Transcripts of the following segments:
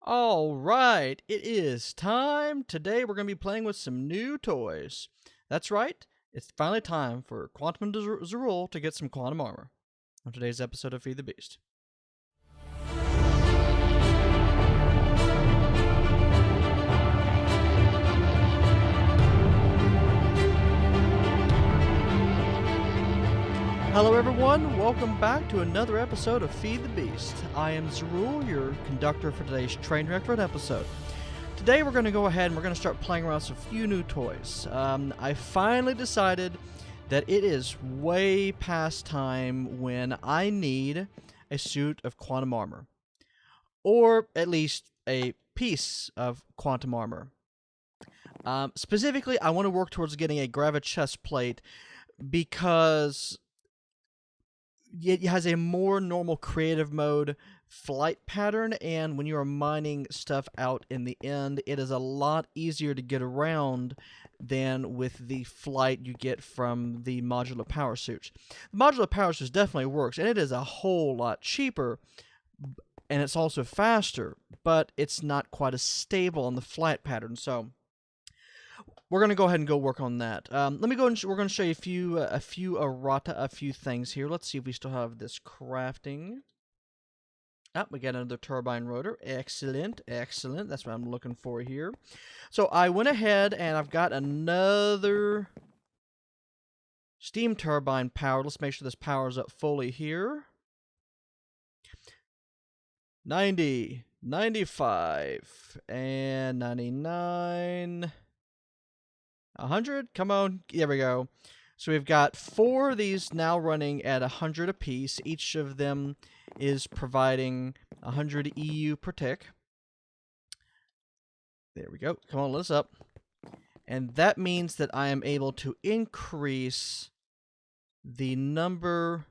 All right, it is time. Today we're going to be playing with some new toys. That's right, it's finally time for QuantumZeruul to get some quantum armor on today's episode of Feed the Beast. Hello everyone, welcome back to another episode of Feed the Beast. I am Zeruul, your conductor for today's train wreck episode. Today we're going to go ahead and we're going to start playing around with a few new toys. I finally decided that it is way past time when I need a suit of quantum armor. Or at least a piece of quantum armor. Specifically, I want to work towards getting a GraviChest plate because it has a more normal creative mode flight pattern, and when you are mining stuff out in the end, it is a lot easier to get around than with the flight you get from the modular power suits. The modular power suits definitely works, and it is a whole lot cheaper, and it's also faster, but it's not quite as stable on the flight pattern, so we're going to go ahead and go work on that. Let me go and we're going to show you a few things here. Let's see if we still have this crafting. Oh, we got another turbine rotor. Excellent, excellent. That's what I'm looking for here. So I went ahead and I've got another steam turbine powered. Let's make sure this powers up fully here. 90, 95, and 99. 100? Come on. There we go. So we've got 4 of these now running at 100 apiece. Each of them is providing 100 EU per tick. There we go. Come on, let us up. And that means that I am able to increase the number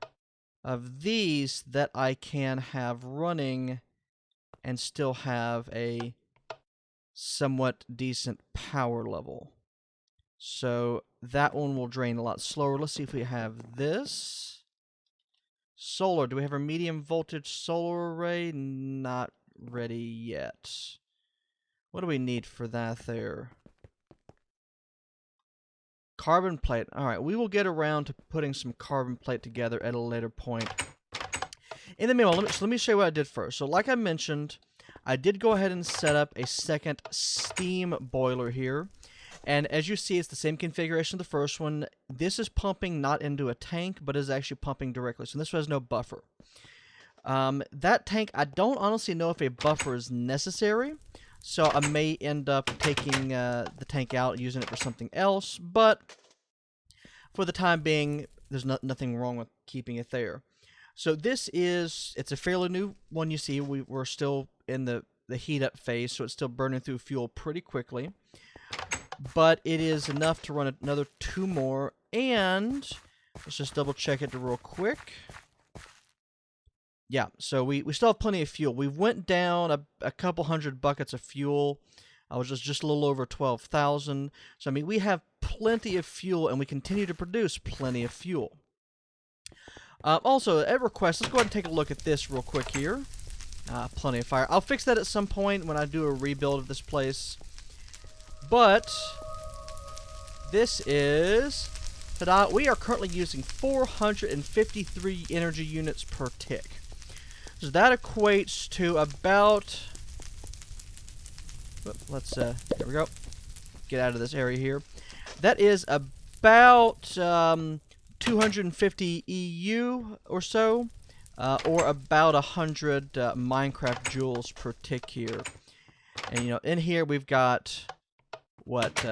of these that I can have running and still have a somewhat decent power level. So that one will drain a lot slower. Let's see if we have this. Solar. Do we have a medium voltage solar array? Not ready yet. What do we need for that there? Carbon plate. Alright, we will get around to putting some carbon plate together at a later point. In the meanwhile, let me show you what I did first. So like I mentioned, I did go ahead and set up a second steam boiler here. And as you see, it's the same configuration of the first one. This is pumping not into a tank, but is actually pumping directly. So this one has no buffer. That tank, I don't honestly know if a buffer is necessary. So I may end up taking the tank out, using it for something else. But for the time being, there's nothing wrong with keeping it there. So this is, it's a fairly new one. You see, we're still in the heat up phase, so it's still burning through fuel pretty quickly. But it is enough to run another 2 more, and let's just double check it real quick. Yeah, so we still have plenty of fuel. We went down a couple hundred buckets of fuel. I was just a little over 12,000. So I mean, we have plenty of fuel, and we continue to produce plenty of fuel. Also, at request, let's go ahead and take a look at this real quick here. Plenty of fire. I'll fix that at some point when I do a rebuild of this place. But this is, ta-da, we are currently using 453 energy units per tick. So that equates to about, let's, there we go, get out of this area here. That is about 250 EU or so, or about 100 Minecraft joules per tick here. And, you know, in here we've got, what,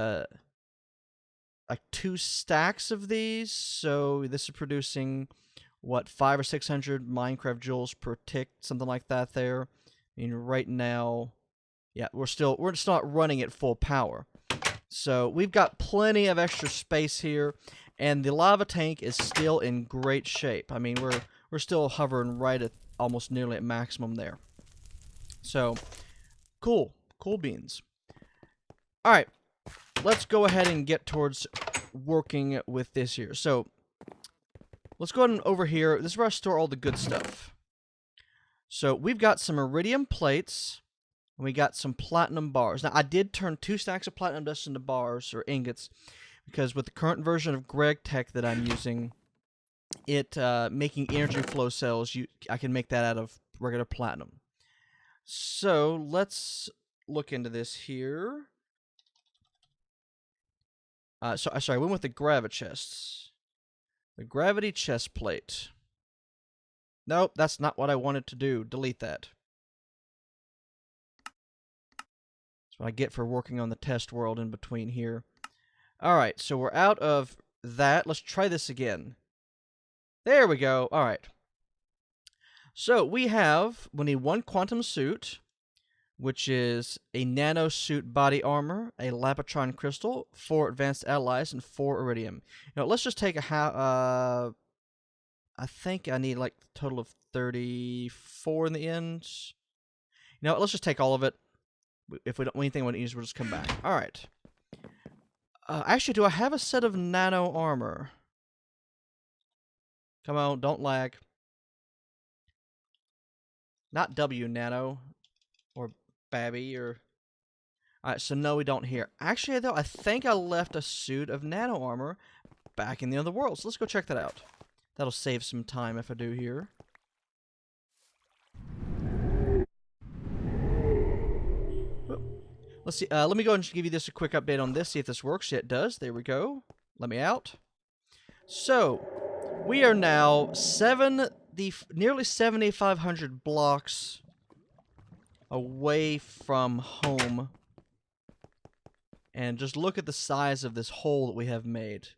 like 2 stacks of these, so this is producing, what, 500 or 600 Minecraft joules per tick, something like that there. I mean, right now, yeah, we're still not running at full power. So we've got plenty of extra space here, and the lava tank is still in great shape. I mean, we're still hovering right at almost nearly at maximum there. So, cool beans. All right. Let's go ahead and get towards working with this here. So, let's go ahead and over here. This is where I store all the good stuff. So, we've got some iridium plates. And we got some platinum bars. Now, I did turn 2 stacks of platinum dust into bars or ingots because with the current version of GraviTech that I'm using, it making energy flow cells, I can make that out of regular platinum. So let's look into this here. Sorry, I went with the GraviChests. The gravity chest plate. Nope, that's not what I wanted to do. Delete that. That's what I get for working on the test world in between here. Alright, so we're out of that. Let's try this again. There we go. Alright. So we need 1 quantum suit, which is a nano suit body armor, a Lapatron crystal, 4 advanced alloys, and 4 iridium. Let's just take I think I need like a total of 34 in the end. Let's just take all of it. If we don't anything we want to use, we'll just come back. All right. Actually, do I have a set of nano armor? Come on, don't lag. Not W nano or Babby or. All right, so no, we don't here. Actually, though, I think I left a suit of nano armor back in the other world. So let's go check that out. That'll save some time if I do here. Let's see. Let me go and give you this a quick update on this. See if this works. Yeah, it does. There we go. Let me out. So we are now nearly 7,500 blocks away from home, and just look at the size of this hole that we have made.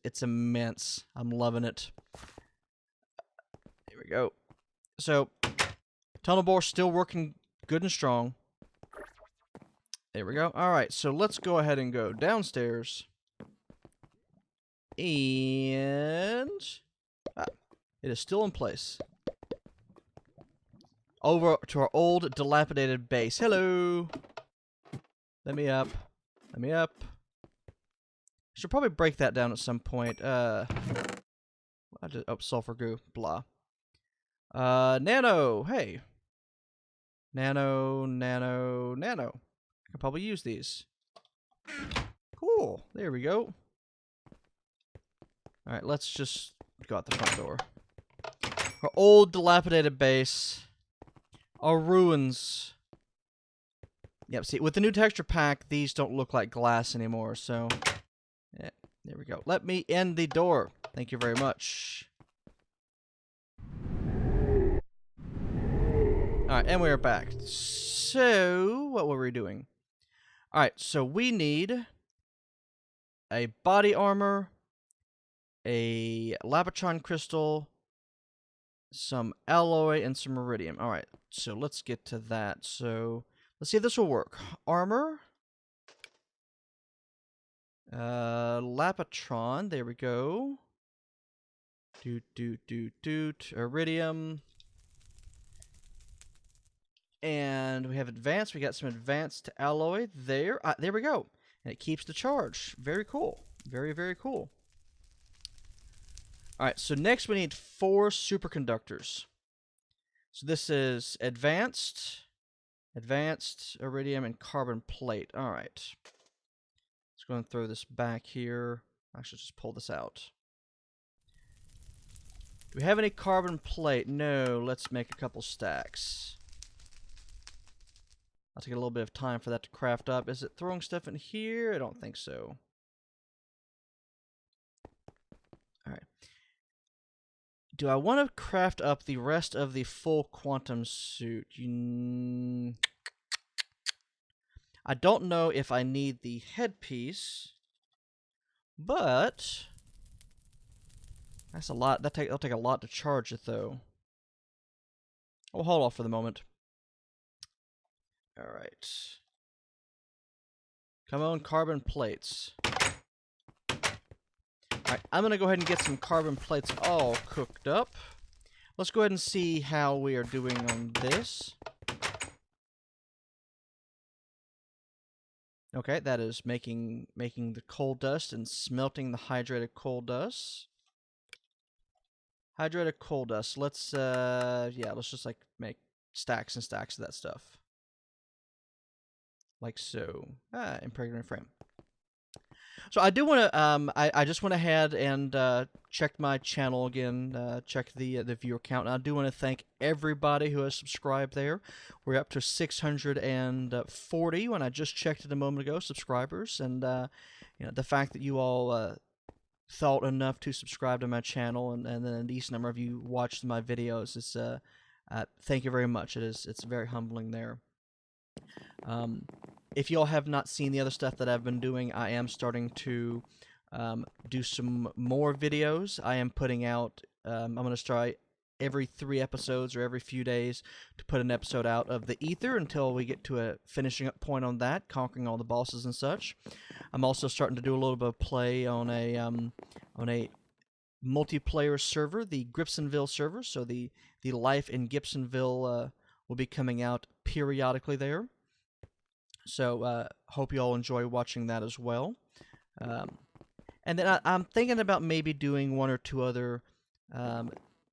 It's immense. I'm loving it. There we go. So, tunnel bore still working good and strong. There we go. Alright, so let's go ahead and go downstairs. And it is still in place. Over to our old dilapidated base. Hello! Let me up. Let me up. Should probably break that down at some point. Sulfur goo. Blah. Nano. Hey. Nano. I can probably use these. Cool. There we go. Alright, let's just go out the front door. Our old dilapidated base. Our ruins. Yep, see, with the new texture pack, these don't look like glass anymore, so. Yeah, there we go. Let me end the door. Thank you very much. Alright, and we are back. So, what were we doing? Alright, so we need a body armor, a Lapatron crystal, some alloy, and some iridium. Alright, so let's get to that. So, let's see if this will work. Armor. Lapatron, there we go. Iridium. And we have advanced. We got some advanced alloy there. There we go. And it keeps the charge. Very cool. Very, very cool. Alright, so next we need 4 superconductors. So this is advanced, iridium, and carbon plate. Alright. Let's go and throw this back here. Actually, just pull this out. Do we have any carbon plate? No. Let's make a couple stacks. I'll take a little bit of time for that to craft up. Is it throwing stuff in here? I don't think so. Alright. Do I want to craft up the rest of the full quantum suit? I don't know if I need the headpiece, but that's a lot. That'll take a lot to charge it, though. We'll hold off for the moment. All right. Come on, carbon plates. Alright, I'm going to go ahead and get some carbon plates all cooked up. Let's go ahead and see how we are doing on this. Okay, that is making the coal dust and smelting the hydrated coal dust. Hydrated coal dust. Let's just like make stacks and stacks of that stuff. like so. Impregnated frame. So I do want to, I just went ahead and checked my channel again, checked the viewer count. And I do want to thank everybody who has subscribed there. We're up to 640 when I just checked it a moment ago, subscribers. And you know, the fact that you all thought enough to subscribe to my channel, and then a decent number of you watched my videos, is thank you very much. It's very humbling there. If y'all have not seen the other stuff that I've been doing, I am starting to do some more videos. I am putting out, I'm going to try every 3 episodes or every few days to put an episode out of the Ether until we get to a finishing up point on that, conquering all the bosses and such. I'm also starting to do a little bit of play on a multiplayer server, the Gibsonville server. So the life in Gibsonville will be coming out periodically there. So hope you all enjoy watching that as well. And then I'm thinking about maybe doing 1 or 2 other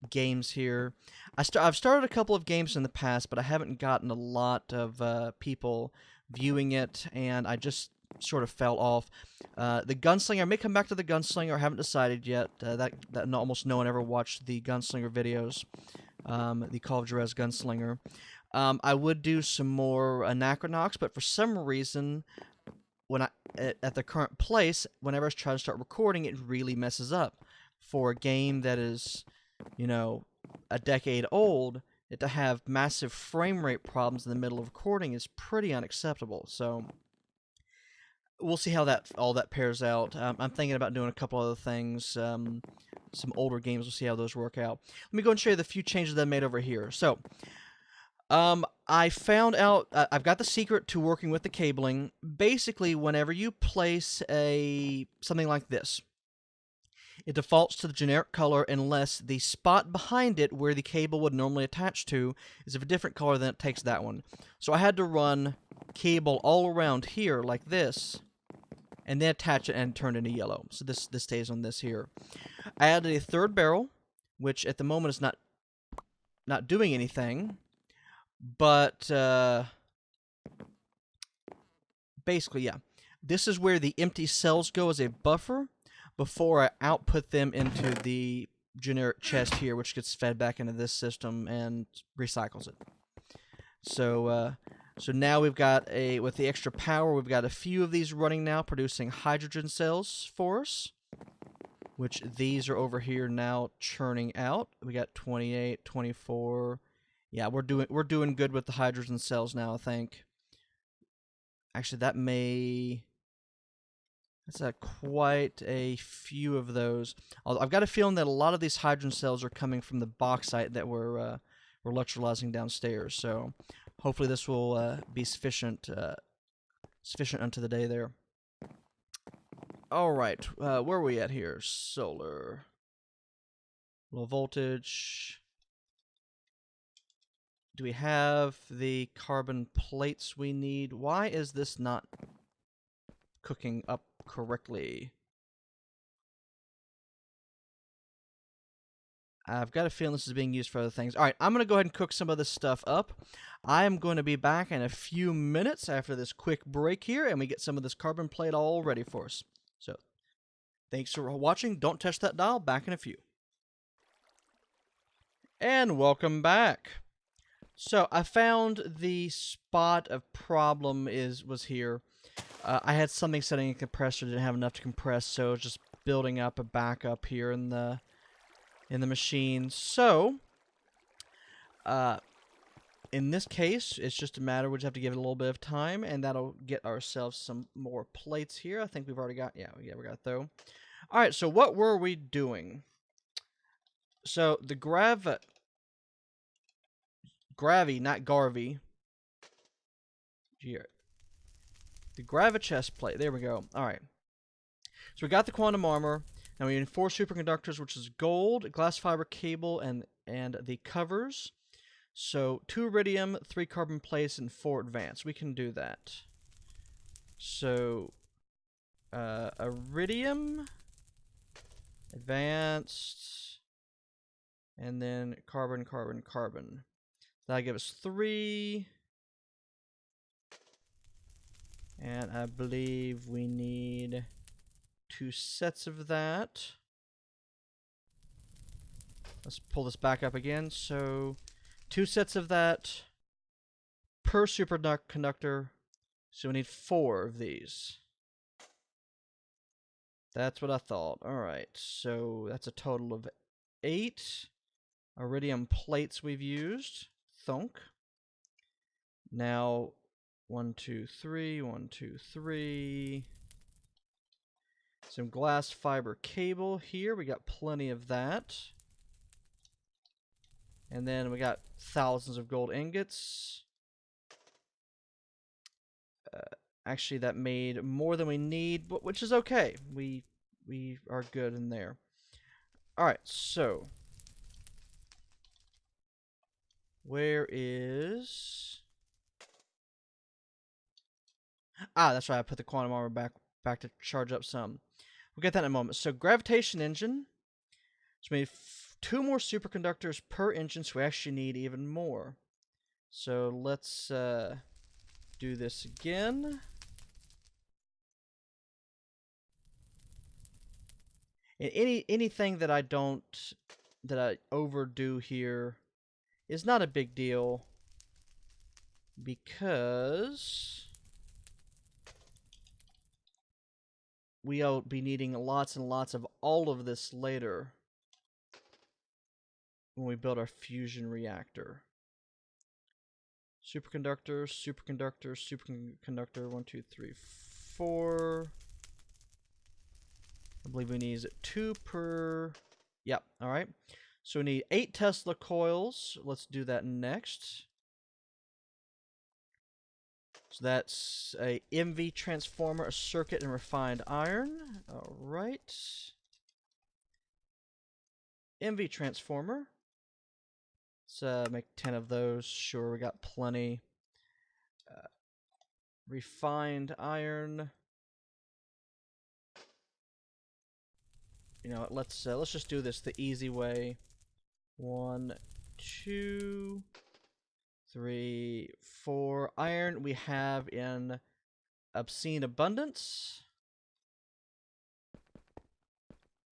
games here. I've started a couple of games in the past, but I haven't gotten a lot of people viewing it, and I just sort of fell off. The Gunslinger, I may come back to the Gunslinger. I haven't decided yet. Almost no one ever watched the Gunslinger videos. The Call of Juarez Gunslinger. I would do some more Anachronox, but for some reason, when at the current place, whenever I try to start recording, it really messes up. For a game that is, you know, a decade old, to have massive frame rate problems in the middle of recording is pretty unacceptable. So we'll see how all that pairs out. I'm thinking about doing a couple other things, some older games. We'll see how those work out. Let me go and show you the few changes that I made over here. So I found out, I've got the secret to working with the cabling. Basically, whenever you place something like this, it defaults to the generic color unless the spot behind it where the cable would normally attach to is of a different color, then it takes that one. So I had to run cable all around here like this, and then attach it and turn it into yellow. So this stays on this here. I added a 3rd barrel, which at the moment is not doing anything. But, basically, yeah. This is where the empty cells go as a buffer before I output them into the generic chest here, which gets fed back into this system and recycles it. So, so now we've got with the extra power, we've got a few of these running now, producing hydrogen cells for us, which these are over here now churning out. We got 28, 24... Yeah, we're doing good with the hydrogen cells now, I think. Actually, that's quite a few of those. I've got a feeling that a lot of these hydrogen cells are coming from the bauxite that we're electrolyzing downstairs. So hopefully this will be sufficient unto the day there. All right, where are we at here? Solar, low voltage. Do we have the carbon plates we need? Why is this not cooking up correctly? I've got a feeling this is being used for other things. Alright, I'm going to go ahead and cook some of this stuff up. I am going to be back in a few minutes after this quick break here, and we get some of this carbon plate all ready for us. So, thanks for watching. Don't touch that dial. Back in a few. And welcome back. So I found the spot of problem was here. I had something setting a compressor, didn't have enough to compress, so it was just building up a backup here in the machine. So in this case, it's just a matter we just have to give it a little bit of time, and that'll get ourselves some more plates here. I think we've already got we got though. All right, so what were we doing? So the Gravi, not Garvey. Here. The GraviChest plate. There we go. Alright. So we got the quantum armor. Now we need 4 superconductors, which is gold, glass fiber cable, and the covers. So 2 iridium, 3 carbon plates, and 4 advanced. We can do that. So iridium, advanced, and then carbon, carbon, carbon. That'll give us 3. And I believe we need 2 sets of that. Let's pull this back up again. So 2 sets of that per superconductor. So we need 4 of these. That's what I thought. Alright, so that's a total of 8 iridium plates we've used. Thunk. Now 1, 2, 3, 1, 2, 3. Some glass fiber cable here. We got plenty of that. And then we got thousands of gold ingots. Actually, that made more than we need, but which is okay. We are good in there. All right, so where is? Ah, that's right. I put the quantum armor back to charge up some. We'll get that in a moment. So gravitation engine. So we need 2 more superconductors per engine, so we actually need even more. So let's do this again. And anything that I overdo here is not a big deal, because we'll be needing lots and lots of all of this later when we build our fusion reactor. Superconductor, superconductor, superconductor, 1, 2, 3, 4. I believe we need 2 per. Yep, alright. So we need 8 Tesla coils. Let's do that next. So that's a MV transformer, a circuit, and refined iron. Alright. MV transformer. Let's make 10 of those. Sure, we got plenty. Refined iron. You know what? Let's just do this the easy way. 1, 2, 3, 4. Iron we have in obscene abundance,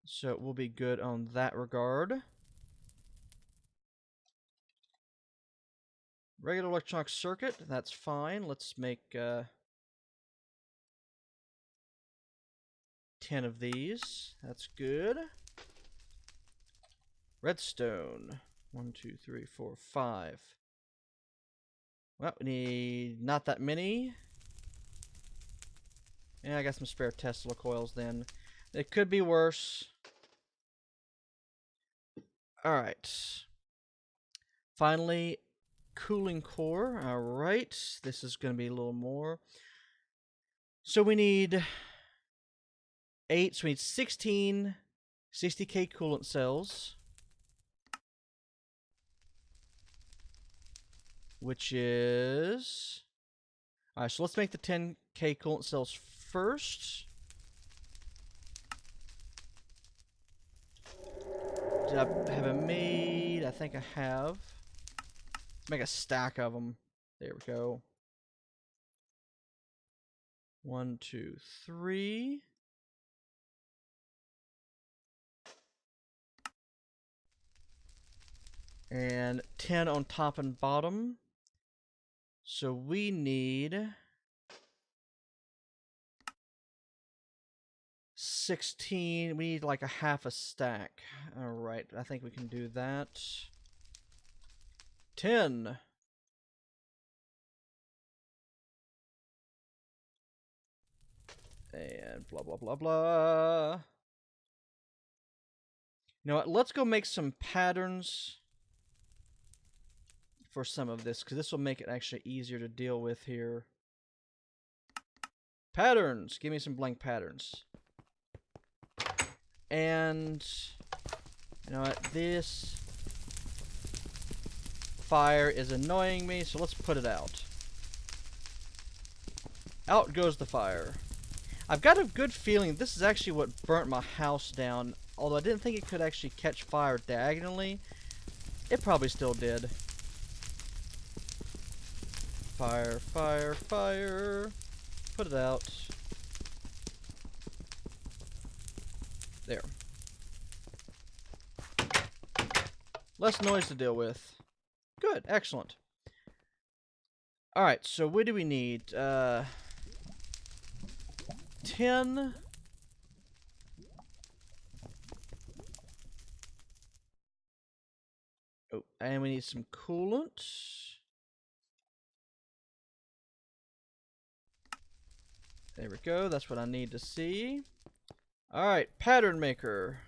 so we'll be good on that regard. Regular electronic circuit, that's fine. Let's make 10 of these. That's good. Redstone. 1, 2, 3, 4, 5. Well, we need not that many. And I got some spare Tesla coils then. It could be worse. Alright. Finally, cooling core. Alright. This is going to be a little more. So we need 8. So we need 16 60K coolant cells. Which is... Alright, so let's make the 10K coolant cells first. Did I have it made? I think I have. Let's make a stack of them. There we go. 1, 2, 3. And 10 on top and bottom. So we need 16. We need like a half a stack. Alright, I think we can do that. 10. And blah, blah, blah, blah. You know what? Let's go make some patterns for some of this, because this will make it actually easier to deal with here. Patterns! Give me some blank patterns. And you know what? This fire is annoying me, so let's put it out. Out goes the fire. I've got a good feeling this is actually what burnt my house down. Although I didn't think it could actually catch fire diagonally. It probably still did. Fire, fire, fire. put it out. There. Less noise to deal with. Good, excellent. Alright, so what do we need? 10. Oh, and we need some coolant. There we go, that's what I need to see. Alright, pattern maker.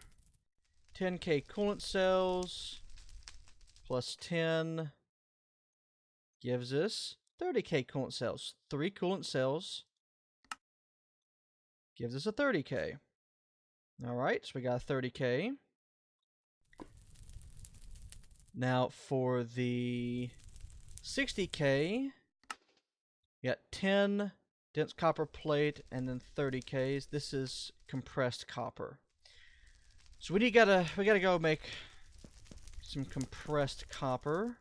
10k coolant cells plus 10 gives us 30k coolant cells. 3 coolant cells gives us a 30k. Alright, so we got a 30k. Now for the 60k, we got 10 dense copper plate and then 30Ks. This is compressed copper. So we gotta go make some compressed copper.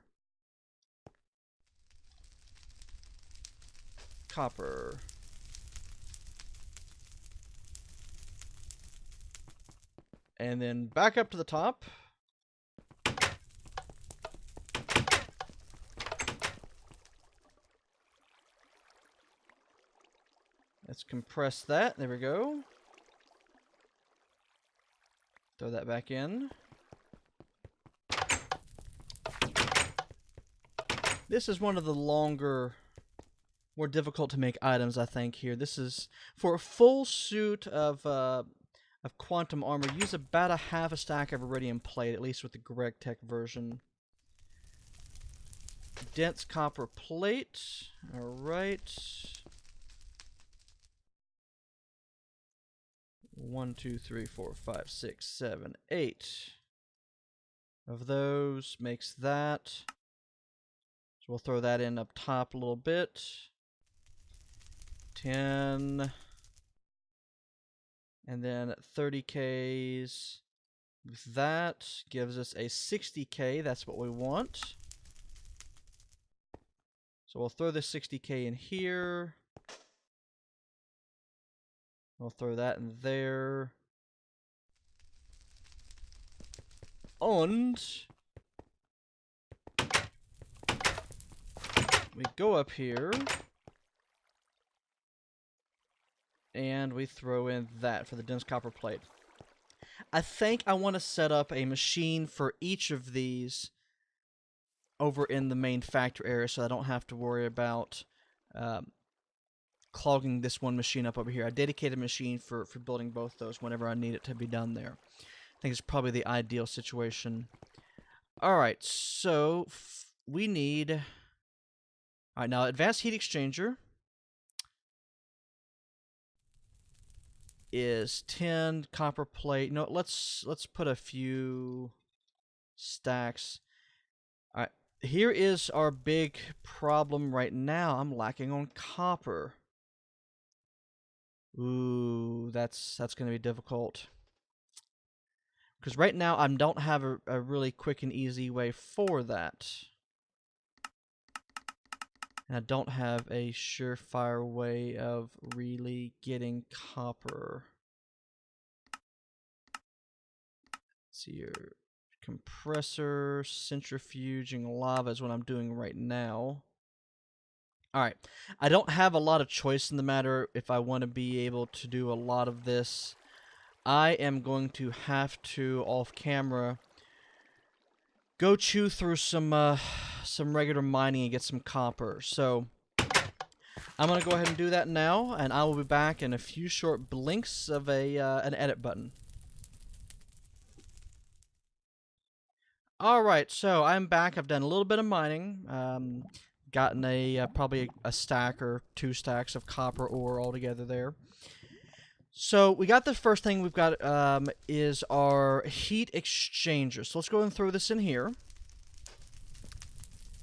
And then back up to the top. Let's compress that. There we go. Throw that back in. This is one of the longer, more difficult to make items, I think, here. This is for a full suit of quantum armor. Use about a half a stack of iridium plate, at least with the GraviChest version. Dense copper plate. Alright. 1, 2, 3, 4, 5, 6, 7, 8 of those makes that. So we'll throw that in up top a little bit. 10. And then 30Ks with that gives us a 60K. That's what we want. So we'll throw the 60K in here. We'll throw that in there. And we go up here. And we throw in that for the dense copper plate. I think I want to set up a machine for each of these over in the main factory area so I don't have to worry about clogging this one machine up over here. I dedicated a machine for building both those whenever I need it to be done there. I think it's probably the ideal situation. Alright, so we need... Alright, now advanced heat exchanger is 10 copper plate. No, let's put a few stacks. Alright, here is our big problem right now. I'm lacking on copper. Ooh, that's going to be difficult. Because right now I don't have a really quick and easy way for that. And I don't have a surefire way of really getting copper. Let's see here. Compressor, centrifuging lava is what I'm doing right now. Alright, I don't have a lot of choice in the matter if I want to be able to do a lot of this. I am going to have to, off camera, go chew through some regular mining and get some copper. So, I'm going to go ahead and do that now, and I will be back in a few short blinks of an edit button. Alright, so I'm back. I've done a little bit of mining. Gotten probably a stack or 2 stacks of copper ore altogether there. So we got the first thing we've got is our heat exchanger. So let's go and throw this in here.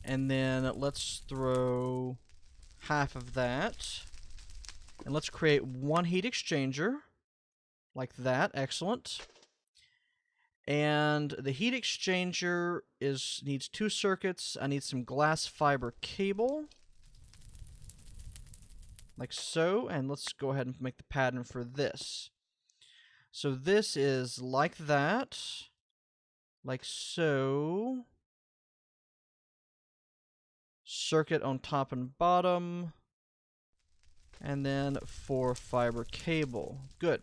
And then let's throw half of that. And let's create 1 heat exchanger. Like that. Excellent. And the heat exchanger needs 2 circuits. I need some glass fiber cable. like so, and let's go ahead and make the pattern for this. So this is like that, like so. Circuit on top and bottom, and then 4 fiber cable. Good.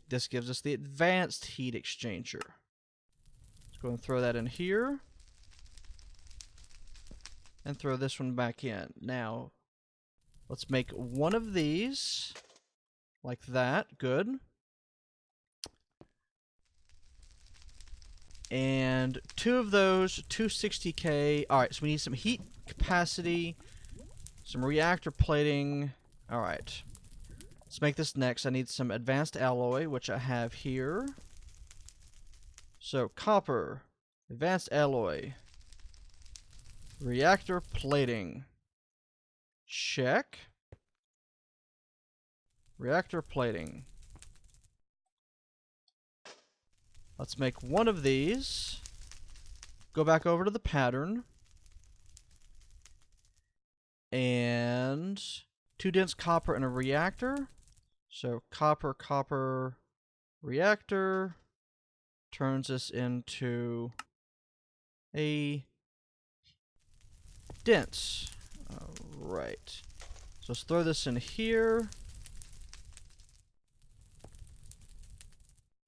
This gives us the advanced heat exchanger. Let's go and throw that in here, and throw this one back in. Now, let's make one of these, like that. Good. And 2 of those, 260K. Alright, so we need some heat capacity, some reactor plating. Alright. Let's make this next. I need some advanced alloy, which I have here. So, copper, advanced alloy, reactor plating. Check. Reactor plating. Let's make one of these. Go back over to the pattern. And 2 dense copper and a reactor. So copper, copper, reactor turns this into a dense. Alright. So let's throw this in here.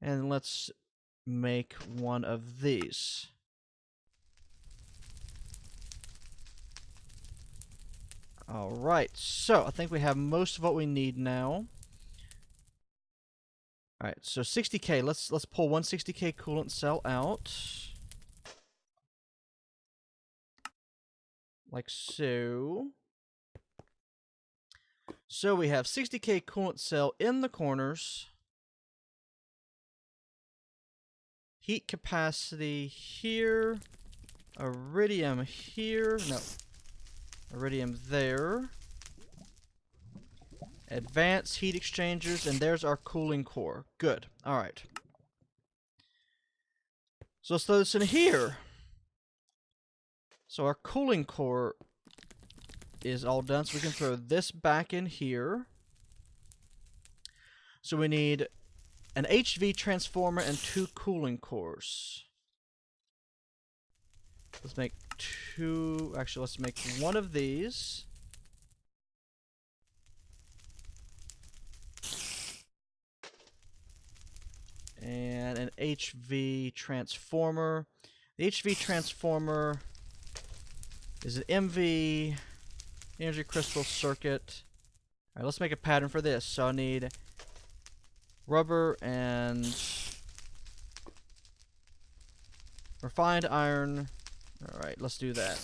And let's make one of these. Alright, so I think we have most of what we need now. Alright, so 60K. Let's pull one 60K coolant cell out. Like so. So we have 60K coolant cell in the corners. Heat capacity here. Iridium here. No. Iridium there. Advanced heat exchangers, and there's our cooling core. Good. Alright. So let's throw this in here. So our cooling core is all done, so we can throw this back in here. So we need an HV transformer and 2 cooling cores. Let's make 2. Actually, let's make one of these. And an HV transformer. The HV transformer is an MV energy crystal circuit. Alright, let's make a pattern for this. So I need rubber and refined iron. Alright, let's do that.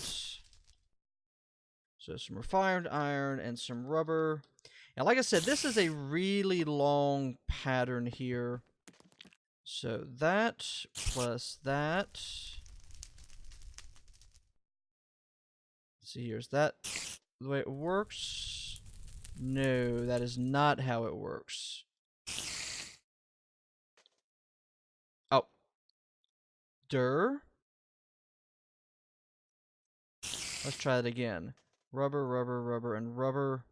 So some refined iron and some rubber. And like I said, this is a really long pattern here. So that plus that. Let's see here. Is that the way it works? No, that is not how it works. Oh. Let's try it again. Rubber, rubber, rubber, and rubber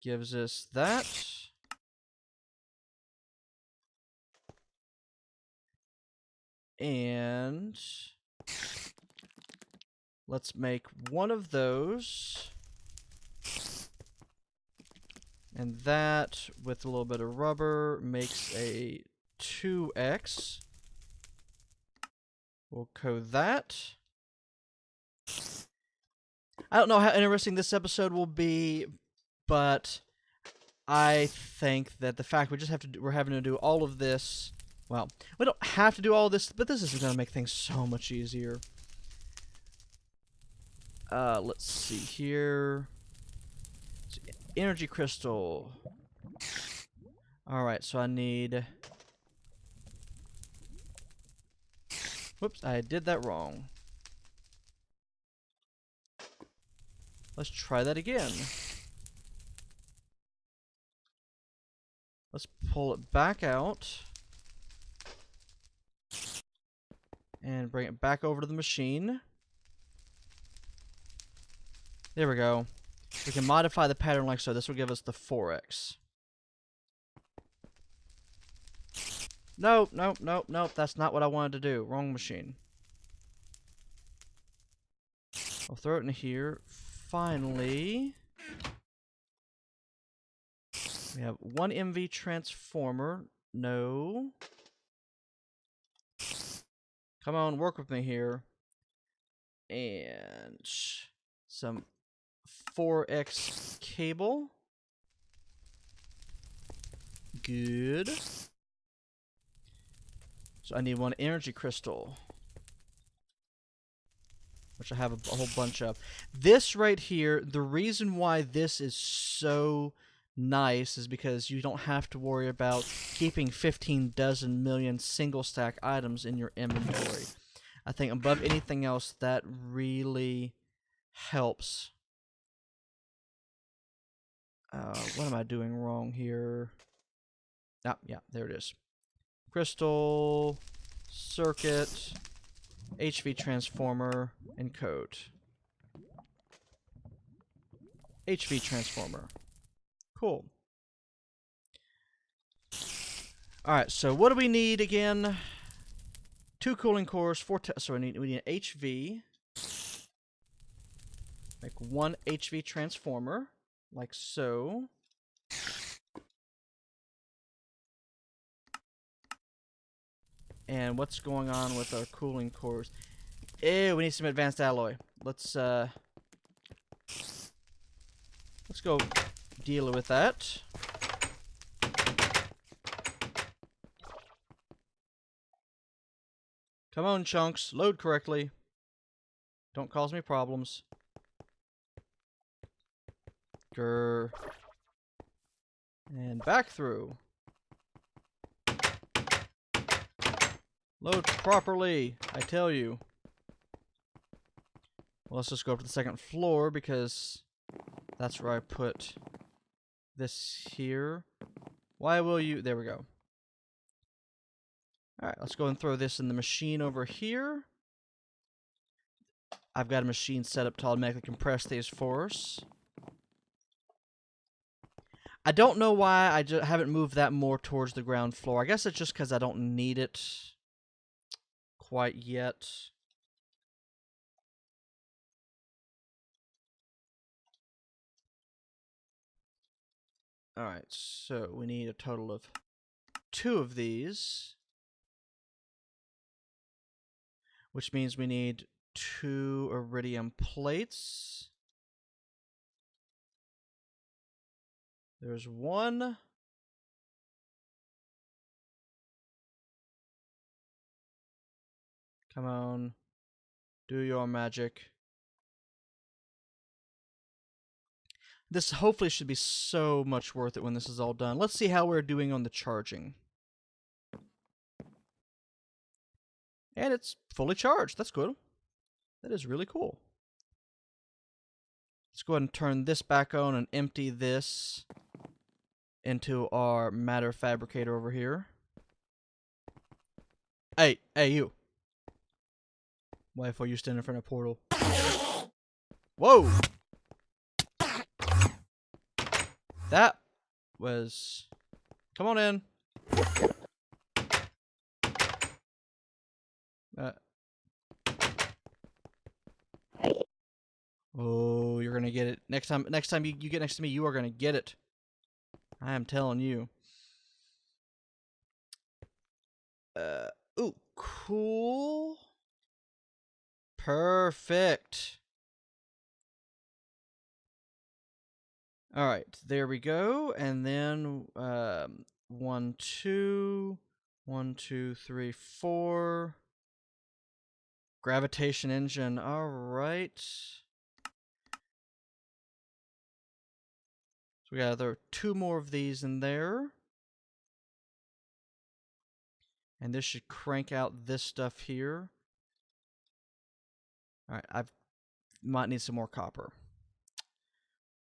gives us that. And let's make one of those. And that, with a little bit of rubber, makes a 2x. We'll code that. I don't know how interesting this episode will be, but I think that the fact we're having to do all of this. Well, we don't have to do all this, but this is going to make things so much easier. Let's see here. Energy crystal. Alright, so I need... Whoops, I did that wrong. Let's try that again. Let's pull it back out. And bring it back over to the machine. There we go. We can modify the pattern like so. This will give us the 4x. No, no, no, no. That's not what I wanted to do. Wrong machine. I'll throw it in here. Finally, we have one MV transformer. No. Come on, work with me here. And some 4x cable. Good. So I need one energy crystal, which I have a whole bunch of. This right here, the reason why this is so nice is because you don't have to worry about keeping 15 dozen million single stack items in your inventory. I think above anything else, that really helps. What am I doing wrong here? Ah, yeah, there it is. Crystal, circuit, HV transformer, and code. HV transformer. Cool. Alright, so what do we need again? 2 cooling cores, 4 so we need an HV. Make 1 HV transformer, like so. And what's going on with our cooling cores? Ew, we need some advanced alloy. Let's go deal with that. Come on, chunks. Load correctly. Don't cause me problems. Grr. And back through. Load properly, I tell you. Well, let's just go up to the second floor because that's where I put this here. Why will you... There we go. Alright, let's go and throw this in the machine over here. I've got a machine set up to automatically compress these for us. I don't know why I just haven't moved that more towards the ground floor. I guess it's just because I don't need it quite yet. Alright, so we need a total of 2 of these. Which means we need 2 iridium plates. There's 1. Come on. Do your magic. This hopefully should be so much worth it when this is all done. Let's see how we're doing on the charging. And it's fully charged. That's good. That is really cool. Let's go ahead and turn this back on and empty this into our matter fabricator over here. Hey, you. Why are you standing in front of a portal? Whoa! That was... Come on in. Oh, you're gonna get it. Next time you get next to me, you are gonna get it. I am telling you. Ooh, cool. Perfect. Alright, there we go. And then 1, 2, 1, 2, 3, 4. Gravitation engine. Alright. So we got 2 more of these in there. And this should crank out this stuff here. Alright, I might need some more copper.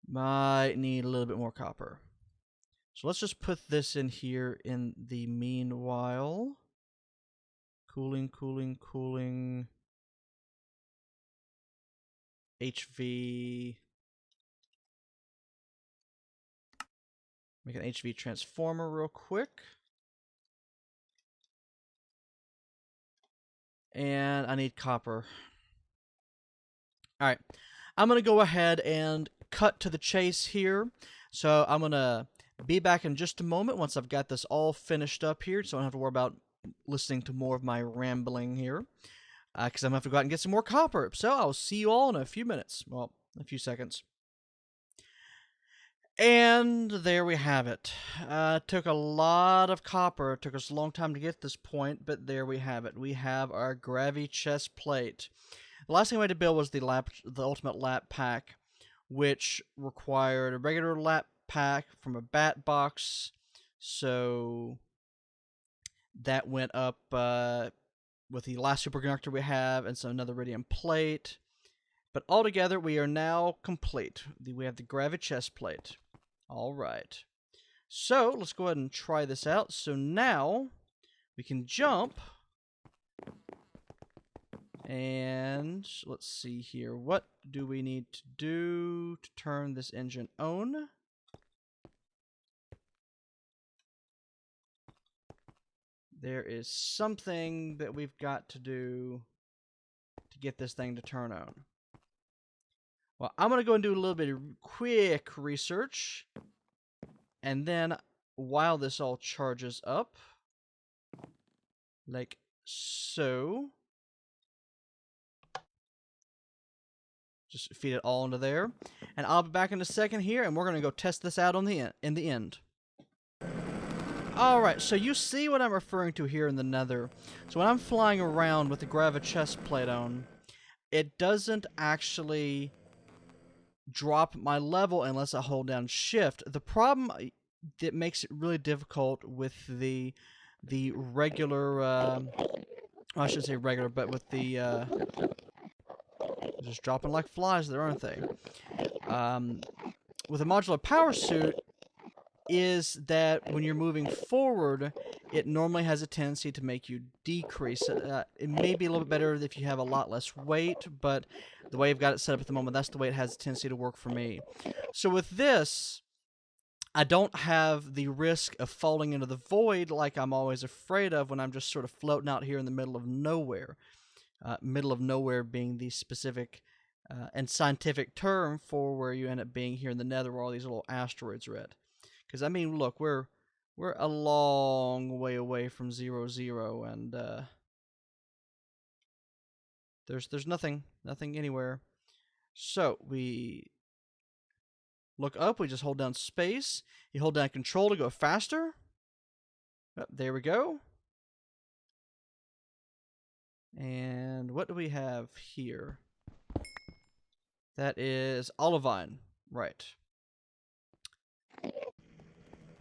Might need a little bit more copper. So let's just put this in here in the meanwhile. Cooling, cooling, cooling. HV. Make an HV transformer real quick. And I need copper. Alright, I'm going to go ahead and cut to the chase here. So I'm going to be back in just a moment once I've got this all finished up here, so I don't have to worry about listening to more of my rambling here. Because I'm going to have to go out and get some more copper. So I'll see you all in a few minutes. Well, a few seconds. And there we have it. Took a lot of copper. It took us a long time to get to this point, but there we have it. We have our GraviChest plate. The last thing we had to build was the ultimate lap pack, which required a regular lap pack from a bat box. So that went up with the last superconductor we have, and so another iridium plate. But altogether, we are now complete. We have the GraviChest plate. All right. So let's go ahead and try this out. So now we can jump. And let's see here. What do we need to do to turn this engine on? There is something that we've got to do to get this thing to turn on. Well, I'm going to go and do a little bit of quick research. And then, while this all charges up, like so, just feed it all into there. And I'll be back in a second here, and we're going to go test this out on in the end. Alright, so you see what I'm referring to here in the Nether. So when I'm flying around with the GraviChest plate on, it doesn't actually drop my level unless I hold down shift. The problem that makes it really difficult with the regular, I shouldn't say regular, but with the, just dropping like flies there, aren't they? With a modular power suit, is that when you're moving forward, it normally has a tendency to make you decrease. It may be a little bit better if you have a lot less weight, but the way I've got it set up at the moment, that's the way it has a tendency to work for me. So with this, I don't have the risk of falling into the void like I'm always afraid of when I'm just sort of floating out here in the middle of nowhere. Middle of nowhere being the specific and scientific term for where you end up being here in the Nether where all these little asteroids are at. Because, I mean, look, we're a long way away from 0, and there's nothing anywhere. So we look up, we just hold down space. You hold down control to go faster. Oh, there we go. And what do we have here? That is olivine, right.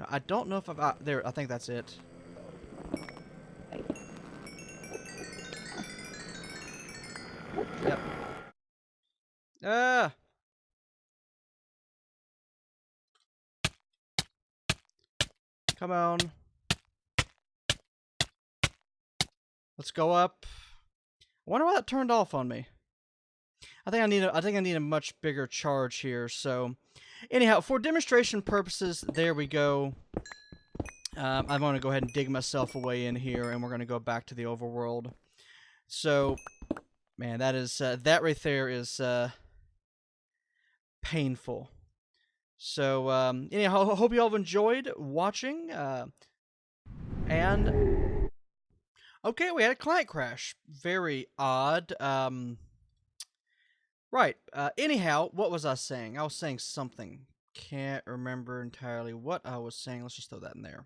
I don't know if I've... there, I think that's it. Yep. Ah! Come on. Let's go up. I wonder why that turned off on me. I think I need a much bigger charge here, so... Anyhow, for demonstration purposes, there we go. I'm going to go ahead and dig myself away in here, and we're going to go back to the overworld. So, man, that is that right there is painful. So, anyhow, I hope you all have enjoyed watching. And okay, we had a client crash. Very odd. Right. Anyhow, what was I saying? I was saying something. Can't remember entirely what I was saying. Let's just throw that in there.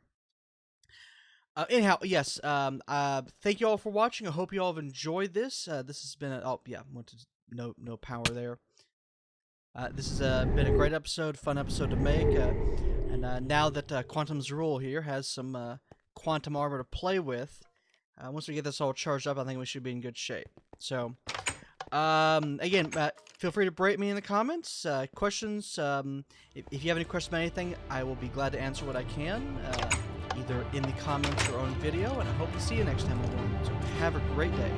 Anyhow, yes. Thank you all for watching. I hope you all have enjoyed this. This has been oh yeah, went to no power there. This has been a great episode, fun episode to make. And now that QuantumZeruul here has some quantum armor to play with, once we get this all charged up, I think we should be in good shape. So. Again, feel free to berate me in the comments. Questions, if you have any questions about anything, I will be glad to answer what I can, either in the comments or on video, and I hope to see you next time. So have a great day.